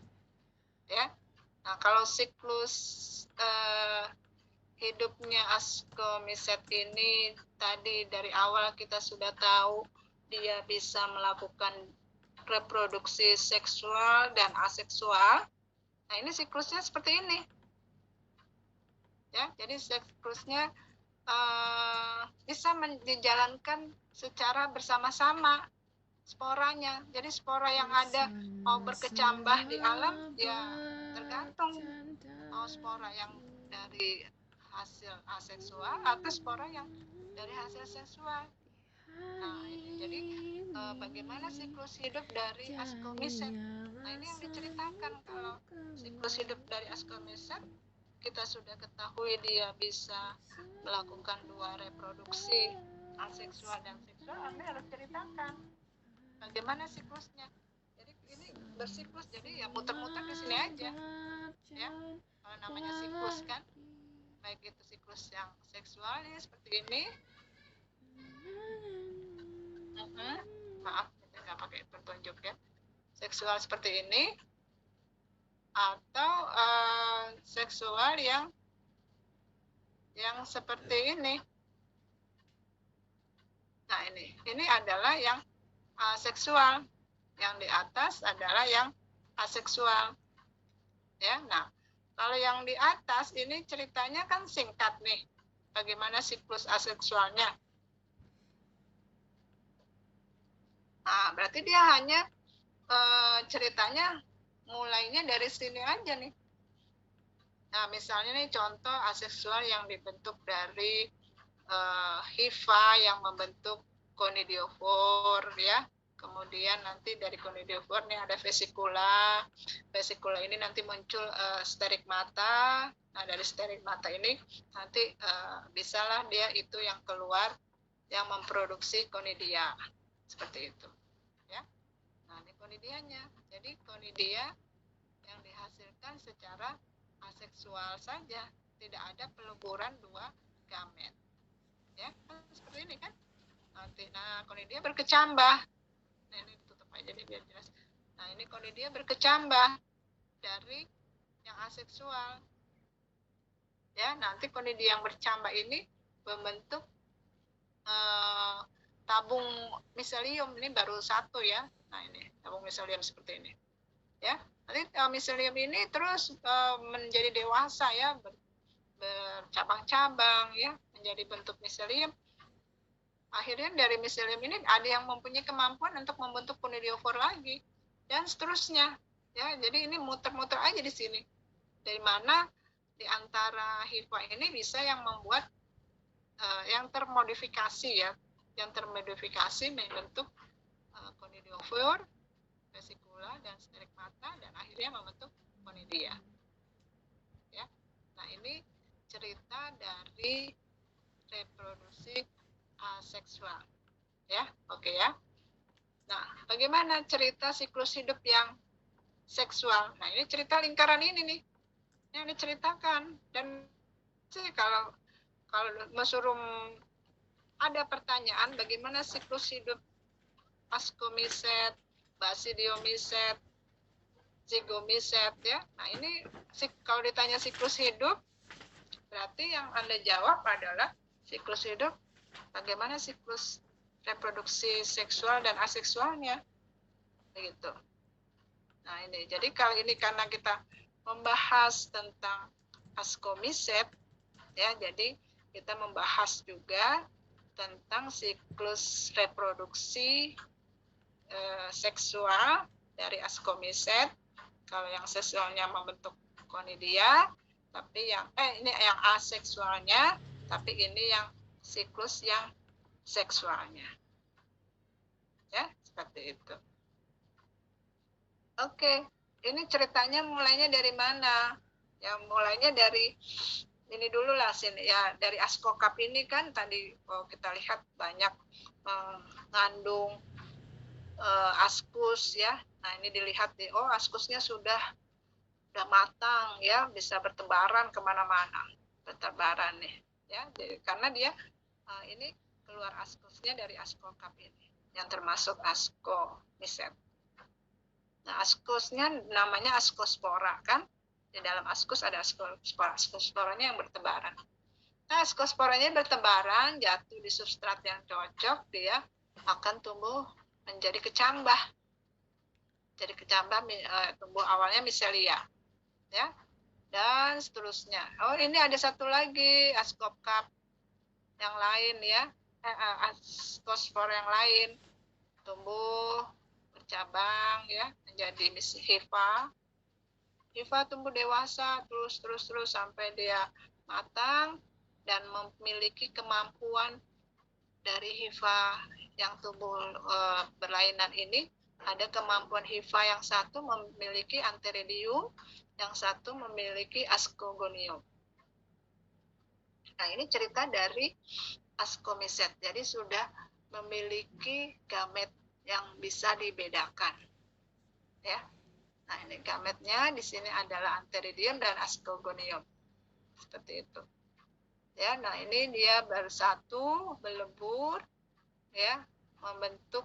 ya. Nah kalau siklus hidupnya ascomycet ini tadi dari awal kita sudah tahu dia bisa melakukan reproduksi seksual dan aseksual. Nah ini siklusnya seperti ini ya, jadi siklusnya bisa dijalankan secara bersama-sama sporanya. Jadi spora yang ada mau berkecambah di alam ya tergantung mau spora yang dari hasil aseksual atau spora yang dari hasil seksual. Nah ini jadi bagaimana siklus hidup dari ascomycet. Nah ini yang diceritakan. Kalau siklus hidup dari ascomycet kita sudah ketahui dia bisa melakukan 2 reproduksi, aseksual dan seksual. Anda harus ceritakan bagaimana siklusnya. Jadi ini bersiklus, jadi ya muter-muter di sini aja ya. Kalau namanya siklus kan, baik itu siklus yang seksualis seperti ini, maaf kita nggak pakai petunjuk ya, seksual seperti ini, atau seksual yang seperti ini. Nah ini adalah yang seksual, yang di atas adalah yang aseksual ya. Nah kalau yang di atas ini ceritanya kan singkat nih, bagaimana siklus aseksualnya. Nah berarti dia hanya ceritanya mulainya dari sini aja nih. Nah misalnya nih contoh aseksual yang dibentuk dari hifa yang membentuk conidiophore ya. Kemudian nanti dari conidiophore nih ada vesikula. Vesikula ini nanti muncul sterigmata. Nah dari sterigmata ini nanti bisalah dia itu yang keluar yang memproduksi conidia seperti itu ya. Nah ini conidianya. Jadi conidia yang dihasilkan secara aseksual saja, tidak ada peluburan 2 gamet ya, seperti ini kan. Nanti nah conidia berkecambah. Nah ini tutup aja deh biar jelas. Nah ini conidia berkecambah dari yang aseksual ya. Nanti conidia yang bercambah ini membentuk tabung miselium. Ini baru 1 ya. Nah ini tabung miselium seperti ini ya. Nanti miselium ini terus menjadi dewasa ya, bercabang-cabang ya, menjadi bentuk miselium. Akhirnya dari miselium ini ada yang mempunyai kemampuan untuk membentuk conidiophore lagi dan seterusnya ya. Jadi ini muter-muter aja di sini. Dari mana di antara hifa ini bisa yang membuat yang termodifikasi ya, yang termodifikasi membentuk conidiophore, vesicula, dan stigmata, dan akhirnya membentuk conidia. Ya. Nah, ini cerita dari reproduksi aseksual. Ya, oke ya. Nah, bagaimana cerita siklus hidup yang seksual? Nah, ini cerita lingkaran ini nih yang diceritakan. Dan sih kalau suruh ada pertanyaan bagaimana siklus hidup ascomiset, basidiomiset, zigomiset ya. Nah, ini kalau ditanya siklus hidup, berarti yang Anda jawab adalah siklus hidup bagaimana siklus reproduksi seksual dan aseksualnya. Begitu. Nah, ini. Jadi kali ini karena kita membahas tentang ascomiset ya, jadi kita membahas juga tentang siklus reproduksi seksual dari ascomiset. Kalau yang seksualnya membentuk conidia, tapi yang ini yang aseksualnya, tapi ini yang siklus yang seksualnya. Ya, seperti itu. Oke, ini ceritanya mulainya dari mana? Yang mulainya dari ini dulu lah sini ya, dari askokap ini kan tadi kita lihat banyak mengandung askus ya. Nah, ini dilihat nih, askusnya sudah matang ya, bisa bertebaran kemana-mana, bertebaran nih ya. Jadi, karena dia ini keluar askusnya dari askokap ini, yang termasuk ascomiset. Nah, askusnya namanya askospora kan. Di dalam askus ada askospora. Askosporanya yang bertebaran. Nah, askosporanya bertebaran, jatuh di substrat yang cocok, dia akan tumbuh menjadi kecambah. Jadi kecambah tumbuh awalnya micelia. Ya. Dan seterusnya. Oh, ini ada satu lagi askokap yang lain ya. Askospora yang lain tumbuh bercabang ya, menjadi hifa. Hifa tumbuh dewasa terus sampai dia matang dan memiliki kemampuan dari hifa yang tumbuh berlainan ini. Ada kemampuan hifa yang satu memiliki antheridium, yang satu memiliki ascogonium. Nah, ini cerita dari ascomiset. Jadi sudah memiliki gamet yang bisa dibedakan. Ya. Nah, ini gametnya di sini adalah antheridium dan ascogonium. Seperti itu. Ya, nah ini dia bersatu, berlebur ya, membentuk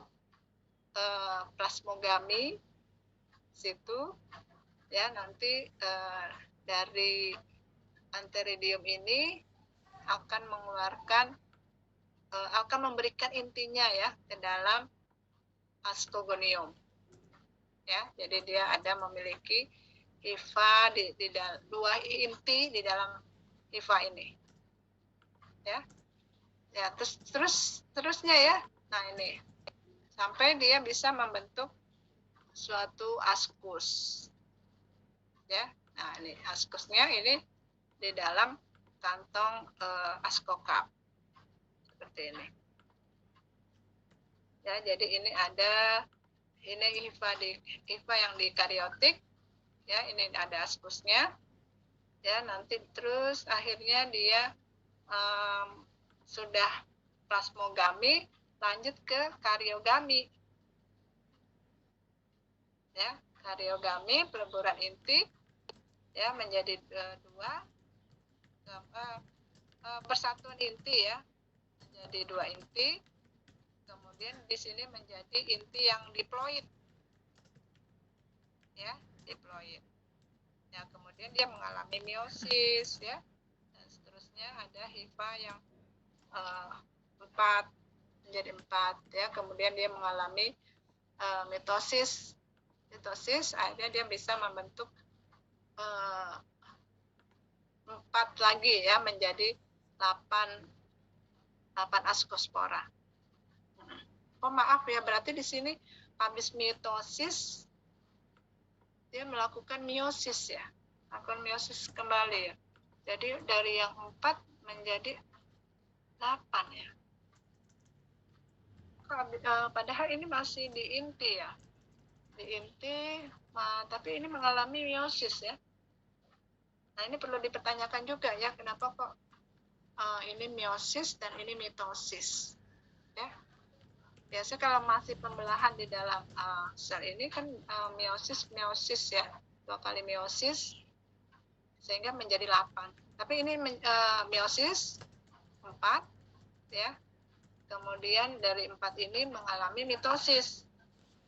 plasmogami situ. Ya, nanti dari antheridium ini akan mengeluarkan akan memberikan intinya ya ke dalam ascogonium. Ya, jadi dia ada memiliki hifa di dua inti di dalam hifa ini. Ya. Ya, terusnya ya. Nah, ini sampai dia bisa membentuk suatu askus. Ya. Nah, ini askusnya ini di dalam kantong askokap. Seperti ini. Ya, jadi ini ada hifa yang di karyotik. Ya, ini ada askusnya. Ya, nanti terus akhirnya dia sudah plasmogami, lanjut ke kariogami. Ya, kariogami peleburan inti ya menjadi persatuan inti ya, menjadi dua inti. Kemudian di sini menjadi inti yang diploid. Ya, diploid. Ya, kemudian dia mengalami meiosis ya. Dan seterusnya ada hifa yang 4 menjadi 4 ya. Kemudian dia mengalami mitosis, akhirnya dia bisa membentuk 4 lagi ya, menjadi 8 askospora. Oh, maaf ya, berarti di sini habis mitosis dia melakukan meiosis ya, akan meiosis kembali ya. Jadi dari yang 4 menjadi 8 ya. padahal ini masih di inti ya, di inti, tapi ini mengalami meiosis ya. Nah ini perlu dipertanyakan juga ya, kenapa kok ini meiosis dan ini mitosis ya. Biasanya kalau masih pembelahan di dalam sel ini kan meiosis ya, 2 kali meiosis sehingga menjadi 8. Tapi ini meiosis 4 ya. Kemudian dari 4 ini mengalami mitosis.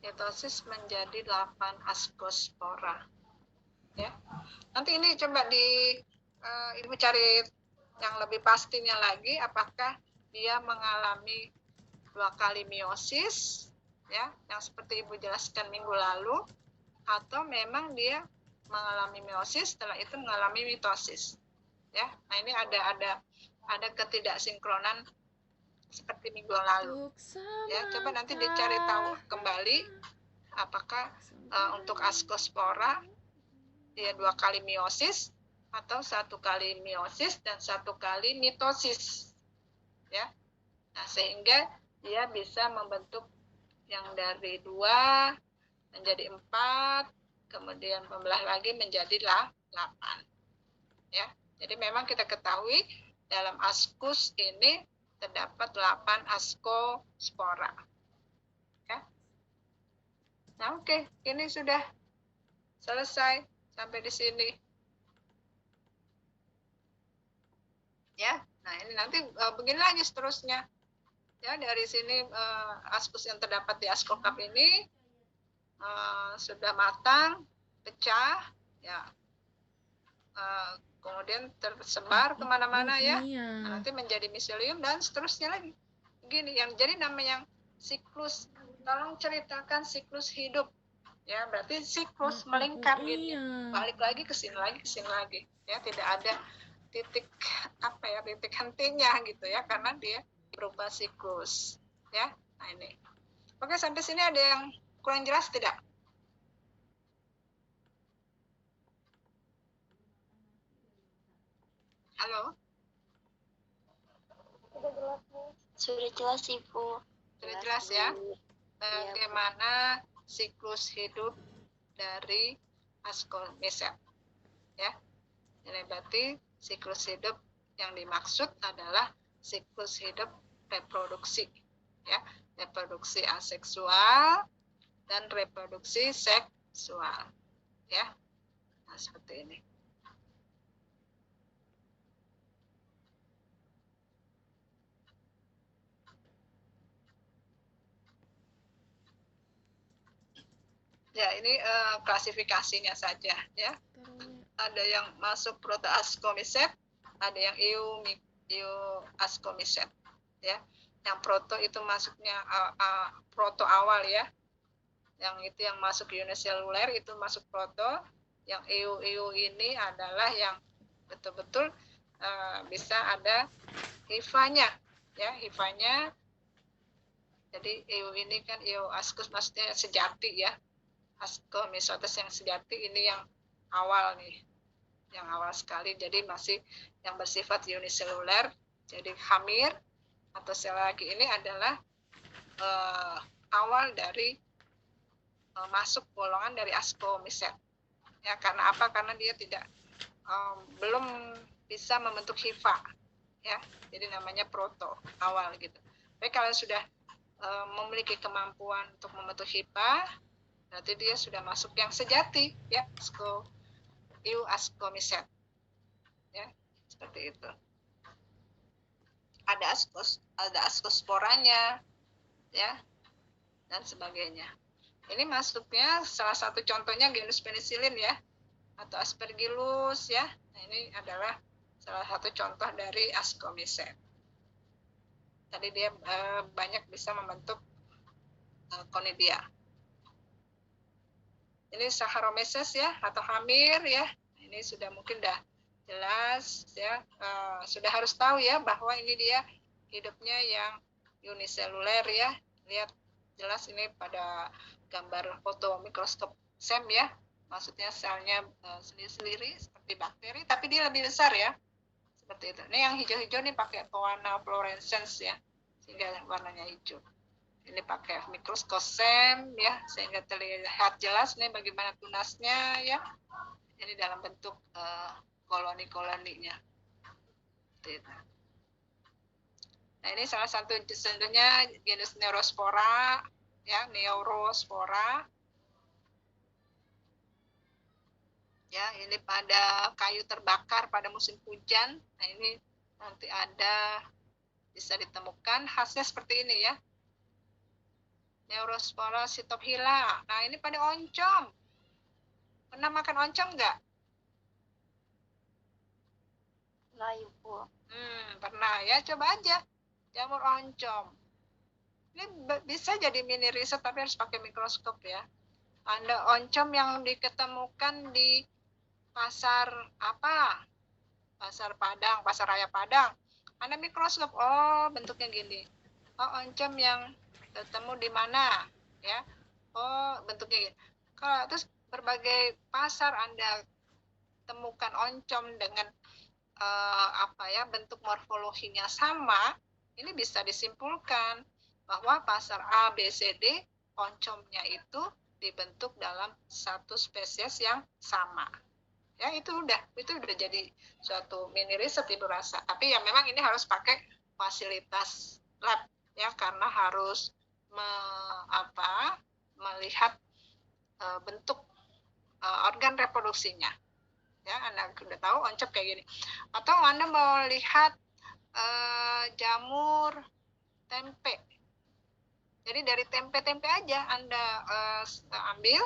Mitosis menjadi 8 askospora. Ya. Nanti ini coba Ibu cari yang lebih pastinya lagi, apakah dia mengalami 2 kali meiosis ya, yang seperti Ibu jelaskan minggu lalu, atau memang dia mengalami meiosis setelah itu mengalami mitosis ya. Nah ini ada ketidaksinkronan seperti minggu lalu ya. Coba nanti dicari tahu kembali apakah untuk askospora dia 2 kali meiosis atau 1 kali meiosis dan 1 kali mitosis ya. Nah sehingga dia bisa membentuk yang dari 2 menjadi 4, kemudian membelah lagi menjadi 8 ya. Jadi memang kita ketahui dalam askus ini terdapat 8 askospora ya. Nah oke, ini sudah selesai sampai di sini ya. Nah ini nanti begini lagi seterusnya ya. Dari sini askus yang terdapat di askokap ini sudah matang, pecah ya, kemudian tersebar kemana-mana ya. Nah, nanti menjadi miselium dan seterusnya lagi begini. Yang jadi namanya siklus, tolong ceritakan siklus hidup ya, berarti siklus melingkar gini, balik lagi ke sini lagi ya, tidak ada titik titik hentinya gitu ya, karena dia berupa siklus ya. Nah ini oke, sampai sini ada yang kurang jelas tidak? Halo? Sudah jelas Ibu. Sudah jelas ya? Bagaimana siklus hidup dari askomiset ya. Jadi berarti siklus hidup yang dimaksud adalah siklus hidup reproduksi ya, reproduksi aseksual dan reproduksi seksual ya. Nah seperti ini. Ya ini klasifikasinya saja ya. Ada yang masuk protoaskomiset, ada yang euaskomiset ya. Yang proto itu masuknya proto awal ya. Yang itu yang masuk uniseluler itu masuk proto. Yang EU ini adalah yang betul-betul bisa ada hifanya ya, hifanya. Jadi EU ini kan euaskus maksudnya sejati ya. Askomisotes yang sejati ini yang awal nih, yang awal sekali, jadi masih yang bersifat uniseluler. Jadi hamir atau sel lagi ini adalah awal dari masuk golongan dari askomiset ya. Karena apa? Karena dia tidak belum bisa membentuk hifa ya, jadi namanya proto awal gitu. Tapi kalau sudah memiliki kemampuan untuk membentuk hifa, berarti dia sudah masuk yang sejati ya, euaskomiset ya, seperti itu. Ada askosporanya ya dan sebagainya. Ini masuknya salah satu contohnya genus penicillin ya, atau aspergillus ya. Nah, ini adalah salah satu contoh dari askomiset. Tadi dia banyak bisa membentuk conidia. Ini Saccharomyces ya, atau hamir ya. Ini sudah mungkin dah jelas ya, sudah harus tahu ya bahwa ini dia hidupnya yang uniseluler ya. Lihat jelas ini pada gambar foto mikroskop SEM ya. Maksudnya selnya sendiri-sendiri seperti bakteri, tapi dia lebih besar ya. Seperti itu. Ini yang hijau-hijau nih pakai pewarna fluorescence ya, sehingga warnanya hijau. ini pakai mikroskosem ya, sehingga terlihat jelas nih bagaimana tunasnya ya. Ini dalam bentuk koloni-koloninya. Nah, ini salah satu contohnya genus Neurospora ya, Neurospora. Ya, ini pada kayu terbakar pada musim hujan. Nah, ini nanti ada bisa ditemukan khasnya seperti ini ya. Neurospora Cytophila. Nah, ini pada oncom. Pernah makan oncom nggak? Nah, Ibu. Pernah ya. Coba aja jamur oncom. Ini bisa jadi mini riset tapi harus pakai mikroskop ya. Ada oncom yang diketemukan di pasar apa? Pasar Padang, Pasar Raya Padang. Ada mikroskop. Oh, bentuknya gini. Oh, oncom yang ketemu di mana? Ya. Oh, bentuknya gini. Kalau terus berbagai pasar Anda temukan oncom dengan bentuk morfologinya sama, ini bisa disimpulkan bahwa pasar A, B, C, D oncomnya itu dibentuk dalam satu spesies yang sama. Ya, itu udah jadi suatu mini riset Ibu rasa. Tapi ya memang ini harus pakai fasilitas lab ya, karena harus melihat bentuk organ reproduksinya. Ya, Anda udah tahu oncom kayak gini. Atau Anda mau lihat jamur tempe. Jadi dari tempe-tempe aja Anda ambil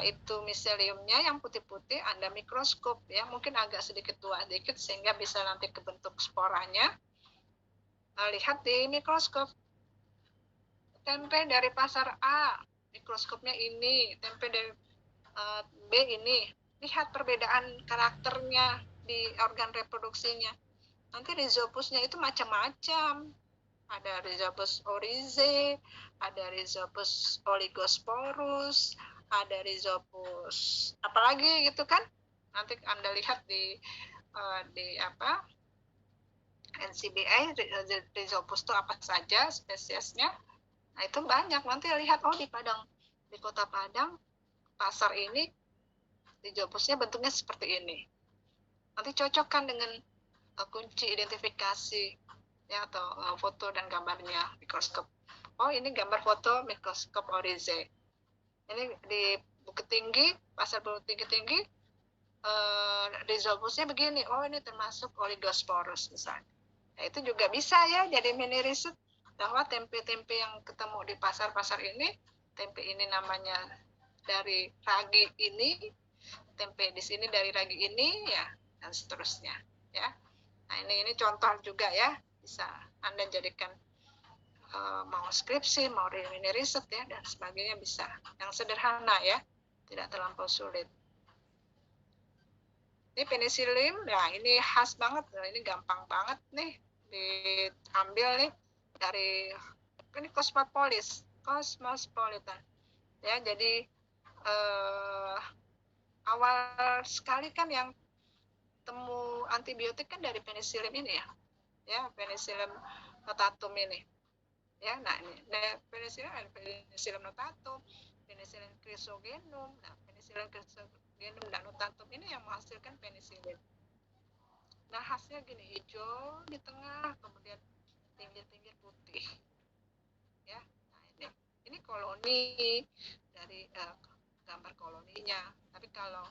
itu miseliumnya yang putih-putih, Anda mikroskop ya, mungkin agak sedikit tua dikit sehingga bisa nanti kebentuk sporanya. Lihat di mikroskop. Tempe dari pasar A, mikroskopnya ini, tempe dari B ini. Lihat perbedaan karakternya di organ reproduksinya. Nanti rhizopusnya itu macam-macam. Ada Rhizopus oryzae, ada Rhizopus oligosporus, ada Rhizopus apalagi gitu kan. Nanti Anda lihat di NCBI Rhizopus itu apa saja spesiesnya. Nah, itu banyak. Nanti lihat di Kota Padang pasar ini Rhizopusnya bentuknya seperti ini. Nanti cocokkan dengan kunci identifikasi ya, atau foto dan gambarnya mikroskop. Oh, ini gambar foto mikroskop oryzae. Ini di Bukit Tinggi, pasar Bukit Tinggi, Rhizopusnya begini. Oh, ini termasuk Oligosporus misalnya. Nah, itu juga bisa ya jadi mini riset bahwa tempe-tempe yang ketemu di pasar-pasar ini, tempe ini namanya dari ragi ini, tempe di sini dari ragi ini ya, dan seterusnya ya. Nah, ini contoh juga ya, bisa Anda jadikan mau skripsi, mau mini riset ya, dan sebagainya bisa. Yang sederhana ya, tidak terlampau sulit. Ini penicillin, nah ini khas banget, ini gampang banget nih diambil nih dari ini Cosmopolitan. Ya, jadi awal sekali kan yang temu antibiotik kan dari penicillin ini ya, penicillin notatum ini. Ya, nah ini penicillin notatum, penicillin chrysogenum. Nah, penicillin chrysogenum dan notatum ini yang menghasilkan penicillin. Nah, hasilnya gini, hijau di tengah, kemudian pinggir-pinggir putih. Ya, nah ini koloni dari gambar koloninya. Tapi kalau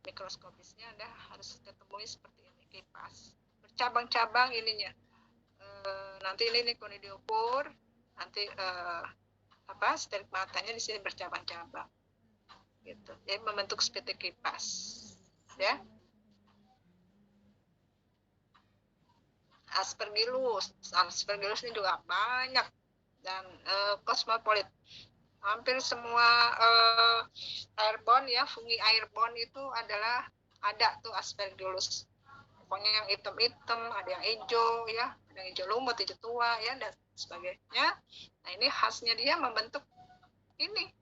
mikroskopisnya Anda harus ketemui seperti ini, kipas. Bercabang-cabang ininya. Nanti ini conidiopor, nanti stigmatanya di sini bercabang-cabang, gitu. Jadi membentuk seperti kipas, ya. Aspergillus ini juga banyak, dan Cosmopolitan. Hampir semua airborne ya, fungi airborne itu ada tuh Aspergillus. Pokoknya yang hitam-hitam, ada yang hijau ya, ada yang hijau lumut, hijau tua ya, dan sebagainya. Nah, ini khasnya dia membentuk ini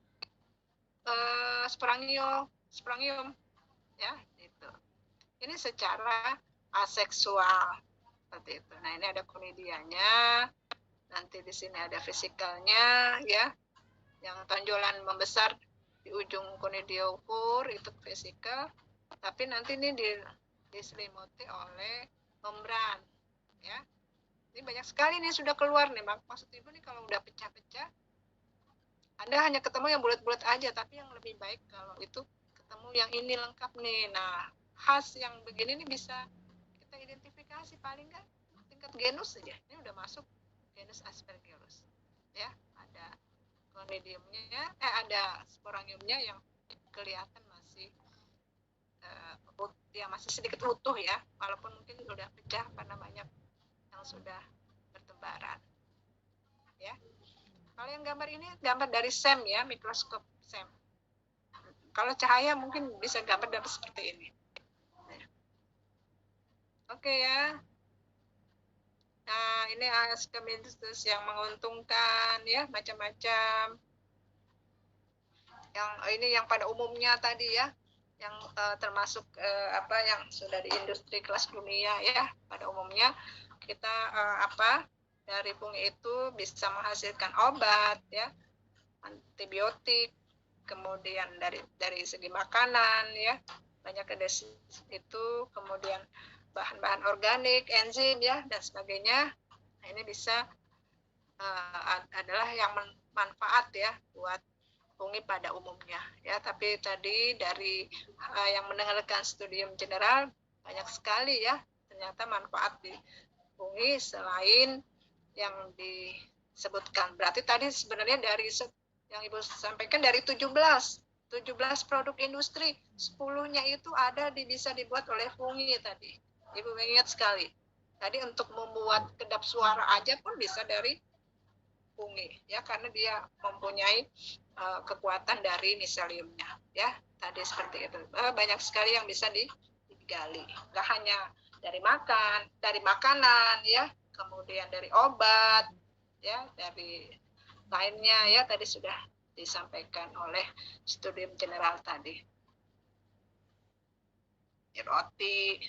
sporangium ya, itu. Ini secara aseksual seperti itu. Nah, ini ada konidianya. Nanti di sini ada fisikalnya ya, yang tonjolan membesar di ujung conidiokur itu fisikal, tapi nanti ini diselimuti oleh membran ya. Ini banyak sekali nih sudah keluar nih, maksud Ibu nih kalau udah pecah-pecah Anda hanya ketemu yang bulat-bulat aja, tapi yang lebih baik kalau itu ketemu yang ini lengkap nih. Nah, khas yang begini nih bisa kita identifikasi paling nggak tingkat genus saja. Ini udah masuk genus Aspergillus. Ya, ada conidiumnya, ada sporangiumnya yang kelihatan masih ya masih sedikit utuh ya, walaupun mungkin udah pecah apa namanya yang sudah bertebaran. Ya. Kalau yang gambar ini gambar dari SEM ya, mikroskop SEM. Kalau cahaya mungkin bisa gambar dapat seperti ini. Oke ya. Nah, ini Ascomyces yang menguntungkan ya, macam-macam. Yang ini yang pada umumnya tadi ya, yang termasuk yang sudah di industri kelas dunia ya, pada umumnya kita dari fungi itu bisa menghasilkan obat ya, antibiotik, kemudian dari segi makanan ya, banyak dari itu, kemudian bahan-bahan organik, enzim ya dan sebagainya. Nah, ini bisa adalah yang manfaat ya buat fungi pada umumnya ya. Tapi tadi dari yang mendengarkan studium general banyak sekali ya ternyata manfaat di fungi selain yang disebutkan. Berarti tadi sebenarnya dari yang Ibu sampaikan dari 17 produk industri, 10-nya itu bisa dibuat oleh fungi tadi. Ibu ingat sekali. Tadi untuk membuat kedap suara aja pun bisa dari fungi ya, karena dia mempunyai kekuatan dari miseliumnya ya. Tadi seperti itu. Banyak sekali yang bisa digali. Gak hanya dari makanan ya, kemudian dari obat ya, dari lainnya ya, tadi sudah disampaikan oleh studium general tadi. Roti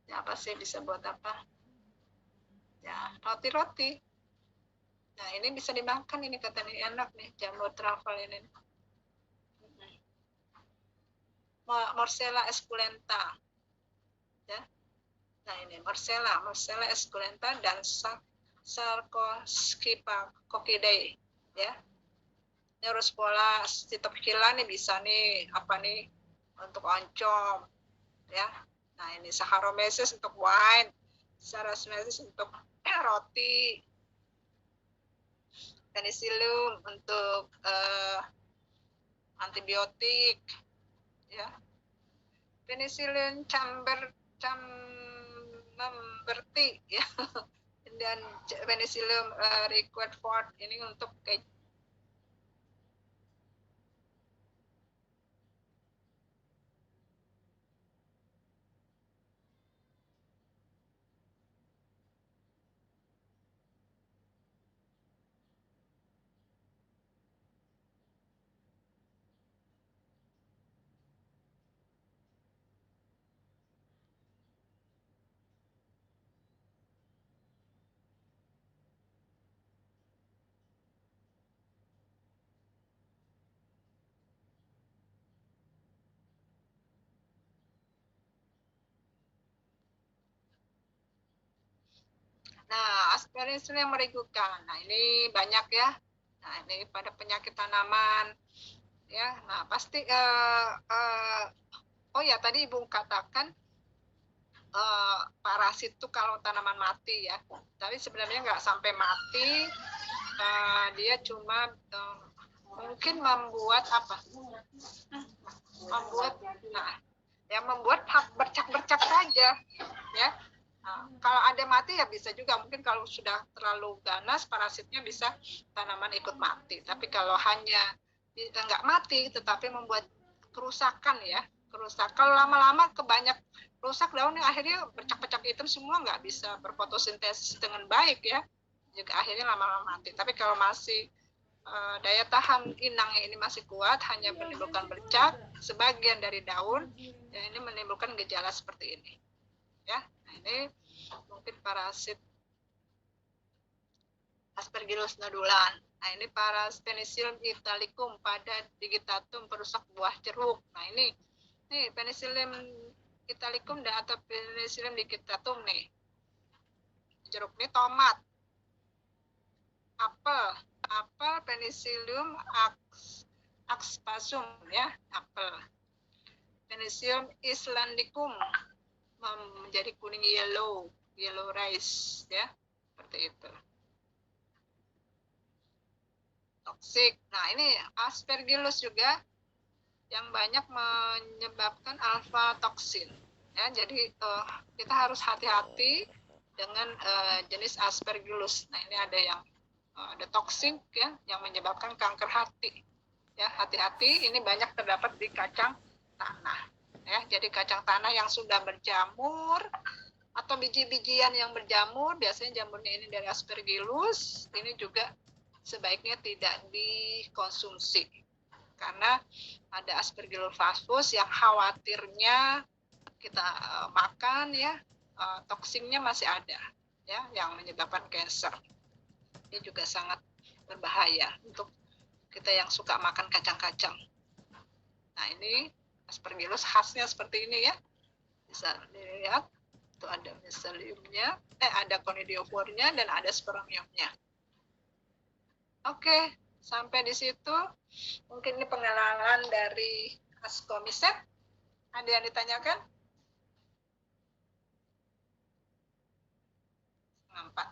ya, apa sih bisa buat apa ya, roti. Nah, ini bisa dimakan, ini katanya enak nih, jamur truffle ini. Morsella esculenta ya. Nah, ini Morsella esculenta dan Sarcoskipa coccidae ya. Neurospora Cytophila nih bisa nih untuk oncom ya. Nah, ini Saccharomyces untuk wine, Saccharomyces untuk roti, Penicillium untuk antibiotik ya. Penicillin camberti ya. Dan Penicillium Roquefort ini untuk Nah, aspirasi yang merigukan. Nah, ini banyak ya. Nah, ini pada penyakit tanaman ya. Nah, pasti oh ya, tadi Ibu katakan parasit itu kalau tanaman mati ya. Tapi sebenarnya nggak sampai mati. Dia cuma mungkin membuat membuat bercak-bercak saja ya. Nah, kalau ada mati ya bisa juga, mungkin kalau sudah terlalu ganas parasitnya bisa tanaman ikut mati. Tapi kalau hanya nggak mati tetapi membuat kerusakan ya, kalau lama-lama kebanyak rusak daunnya, akhirnya bercak-bercak hitam semua, nggak bisa berfotosintesis dengan baik ya, juga akhirnya lama-lama mati. Tapi kalau masih daya tahan inangnya ini masih kuat, hanya menimbulkan bercak sebagian dari daun, ya ini menimbulkan gejala seperti ini ya. Nah, ini mungkin parasit Aspergillus nodulan. Nah, ini Penicillium italicum pada digitatum, perusak buah jeruk. Nah, ini Penicillium italicum dan atau Penicillium digitatum nih. Jeruk ini tomat. Apel Penicillium axpasum ya, apel. Penicillium islandicum menjadi kuning yellow rice ya, seperti itu. Toksik. Nah, ini Aspergillus juga yang banyak menyebabkan alpha toksin. Ya, jadi kita harus hati-hati dengan jenis Aspergillus. Nah, ini ada yang ada toksik ya, yang menyebabkan kanker hati. Ya, hati-hati, ini banyak terdapat di kacang tanah. Ya, jadi kacang tanah yang sudah berjamur atau biji-bijian yang berjamur, biasanya jamurnya ini dari Aspergillus, ini juga sebaiknya tidak dikonsumsi karena ada Aspergillus flavus yang khawatirnya kita makan ya, toksinnya masih ada ya, yang menyebabkan kanker. Ini juga sangat berbahaya untuk kita yang suka makan kacang-kacang. Nah, ini Aspergillus khasnya seperti ini ya, bisa dilihat itu ada miseliumnya, ada conidiophornya dan ada sporamiumnya. Oke, sampai di situ mungkin ini pengenalan dari Ascomycet. Ada yang ditanyakan? Nampak.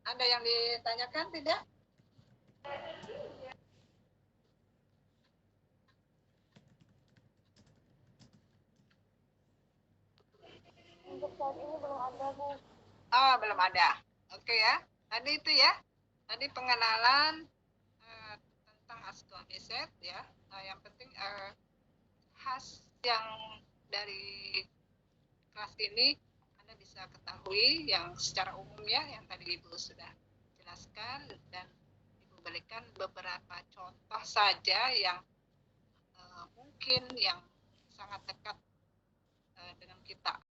Ada yang ditanyakan tidak? Untuk saat ini belum ada, Bu. Oh, belum ada. Oke ya. Tadi itu ya. Tadi pengenalan tentang Ascomycet ya. Yang penting khas yang dari kelas ini Anda bisa ketahui yang secara umum ya, yang tadi Ibu sudah jelaskan, dan Ibu berikan beberapa contoh saja yang mungkin yang sangat dekat dengan kita.